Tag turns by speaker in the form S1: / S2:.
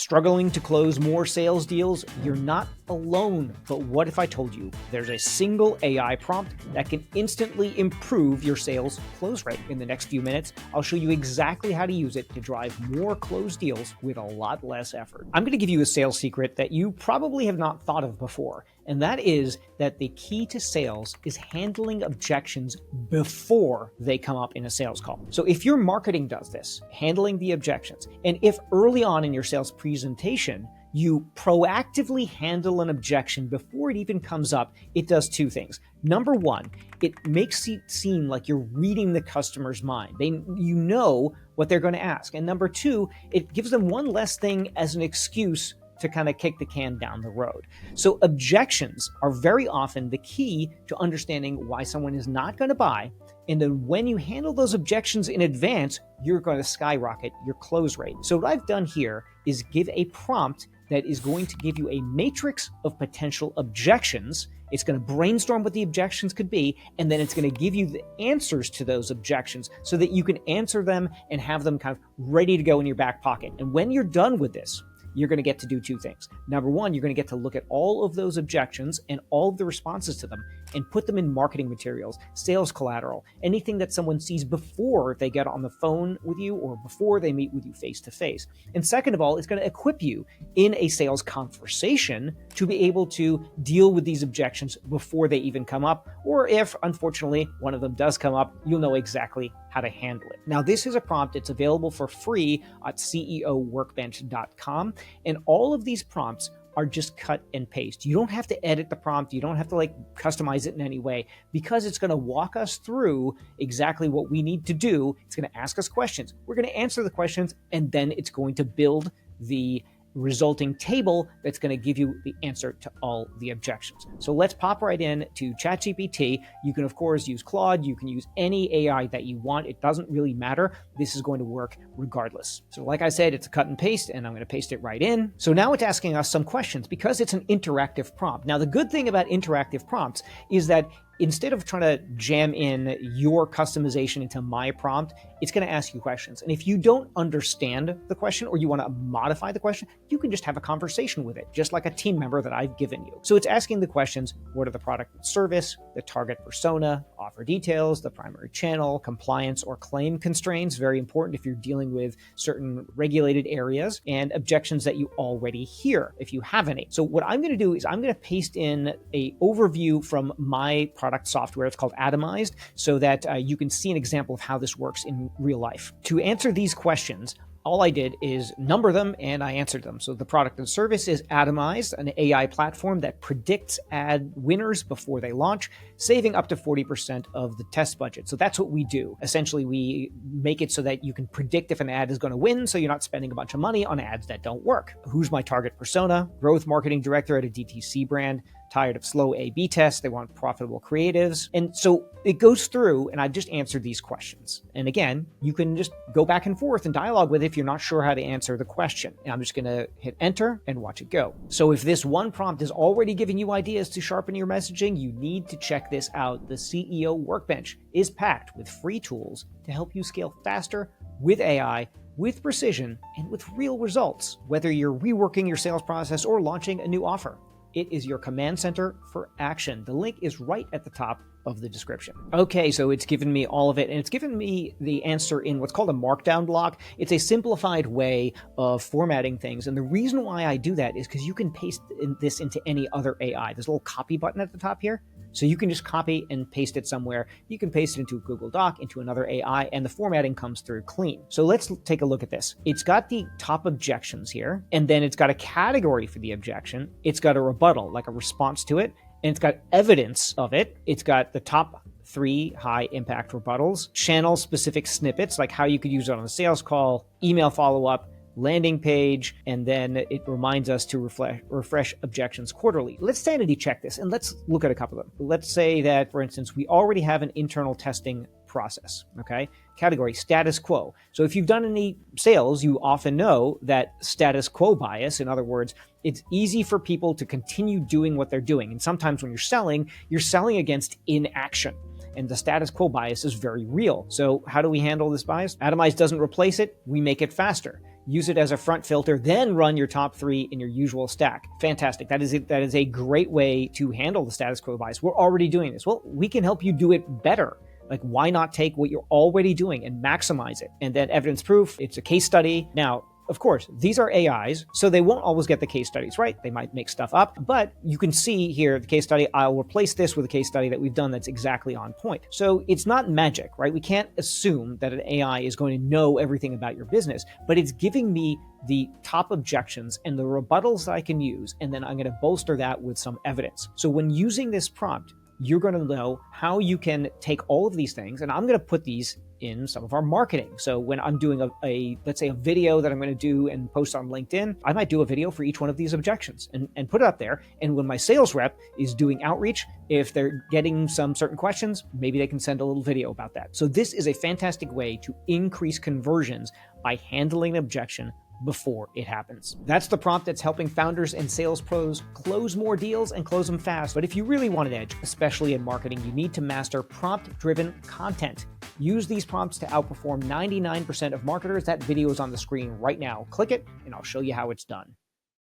S1: Struggling to close more sales deals? You're not alone. But what if I told you there's a single AI prompt that can instantly improve your sales close rate? In the next few minutes, I'll show you exactly how to use it to drive more closed deals with a lot less effort. I'm going to give you a sales secret that you probably have not thought of before, and that is that the key to sales is handling objections before they come up in a sales call. So if your marketing does this, handling the objections, and if early on in your sales presentation, you proactively handle an objection before it even comes up, it does two things. Number one, it makes it seem like you're reading the customer's mind. You know what they're going to ask. And number two, it gives them one less thing as an excuse to kind of kick the can down the road. So objections are very often the key to understanding why someone is not going to buy. And then when you handle those objections in advance, you're going to skyrocket your close rate. So what I've done here is give a prompt that is going to give you a matrix of potential objections. It's going to brainstorm what the objections could be, and then it's going to give you the answers to those objections so that you can answer them and have them kind of ready to go in your back pocket. And when you're done with this, you're going to get to do two things. Number one, you're going to get to look at all of those objections and all of the responses to them and put them in marketing materials, sales collateral, anything that someone sees before they get on the phone with you or before they meet with you face to face. And second of all, it's going to equip you in a sales conversation to be able to deal with these objections before they even come up, or if, unfortunately, one of them does come up, you'll know exactly how to handle it. Now, this is a prompt. It's available for free at ceoworkbench.com. And all of these prompts are just cut and paste. You don't have to edit the prompt. You don't have to customize it in any way, because it's going to walk us through exactly what we need to do. It's going to ask us questions. We're going to answer the questions, and then it's going to build the resulting table that's going to give you the answer to all the objections. So let's pop right in to ChatGPT. You can, of course, use Claude. You can use any AI that you want. It doesn't really matter. This is going to work regardless. So like I said, it's a cut and paste, and I'm going to paste it right in. So now it's asking us some questions because it's an interactive prompt. Now, the good thing about interactive prompts is that instead of trying to jam in your customization into my prompt, it's going to ask you questions. And if you don't understand the question or you want to modify the question, you can just have a conversation with it, just like a team member that I've given you. So it's asking the questions: what are the product and service, the target persona, offer details, the primary channel, compliance or claim constraints, very important if you're dealing with certain regulated areas, and objections that you already hear if you have any. So what I'm going to do is I'm going to paste in a overview from my product software. It's called Atomized, so that you can see an example of how this works in real life. To answer these questions, all I did is number them and I answered them. So the product and service is Atomized, an AI platform that predicts ad winners before they launch, saving up to 40% of the test budget. So that's what we do. Essentially, we make it so that you can predict if an ad is going to win, so you're not spending a bunch of money on ads that don't work. Who's my target persona? Growth marketing director at a DTC brand. Tired of slow A/B tests. They want profitable creatives. And so it goes through, and I've just answered these questions. And again, you can just go back and forth and dialogue with it if you're not sure how to answer the question. And I'm just going to hit enter and watch it go. So if this one prompt is already giving you ideas to sharpen your messaging, you need to check this out. The CEO Workbench is packed with free tools to help you scale faster with AI, with precision, and with real results, whether you're reworking your sales process or launching a new offer. It is your command center for action. The link is right at the top of the description. Okay, so it's given me all of it, and it's given me the answer in what's called a markdown block. It's a simplified way of formatting things, and the reason why I do that is because you can paste this into any other AI. There's a little copy button at the top here, so you can just copy and paste it somewhere. You can paste it into a Google Doc, into another AI, and the formatting comes through clean. So let's take a look at this. It's got the top objections here, and then it's got a category for the objection. It's got a rebuttal, like a response to it, and it's got evidence of it. It's got the top 3 high impact rebuttals, channel specific snippets, like how you could use it on a sales call, email follow-up, landing page, and then it reminds us to refresh objections quarterly. Let's sanity check this, and let's look at a couple of them. Let's say that, for instance, we already have an internal testing process, okay? Category, status quo. So if you've done any sales, you often know that status quo bias, in other words, it's easy for people to continue doing what they're doing. And sometimes when you're selling against inaction. And the status quo bias is very real. So how do we handle this bias? Atomized doesn't replace it. We make it faster. use it as a front filter, then run your top 3 in your usual stack. Fantastic. That is a great way to handle the status quo bias. We're already doing this. Well, we can help you do it better. Like, why not take what you're already doing and maximize it? And then evidence proof, it's a case study. Now, of course, these are AIs, so they won't always get the case studies right. They might make stuff up, but you can see here the case study. I'll replace this with a case study that we've done that's exactly on point. So it's not magic, right? We can't assume that an AI is going to know everything about your business, but it's giving me the top objections and the rebuttals that I can use, and then I'm going to bolster that with some evidence. So when using this prompt, you're going to know how you can take all of these things, and I'm going to put these in some of our marketing. So when I'm doing let's say a video that I'm going to do and post on LinkedIn, I might do a video for each one of these objections and put it up there. And when my sales rep is doing outreach, if they're getting some certain questions, maybe they can send a little video about that. So this is a fantastic way to increase conversions by handling an objection before it happens. That's the prompt that's helping founders and sales pros close more deals and close them fast. But if you really want an edge, especially in marketing, you need to master prompt-driven content. Use these prompts to outperform 99% of marketers. That video is on the screen right now. Click it, and I'll show you how it's done.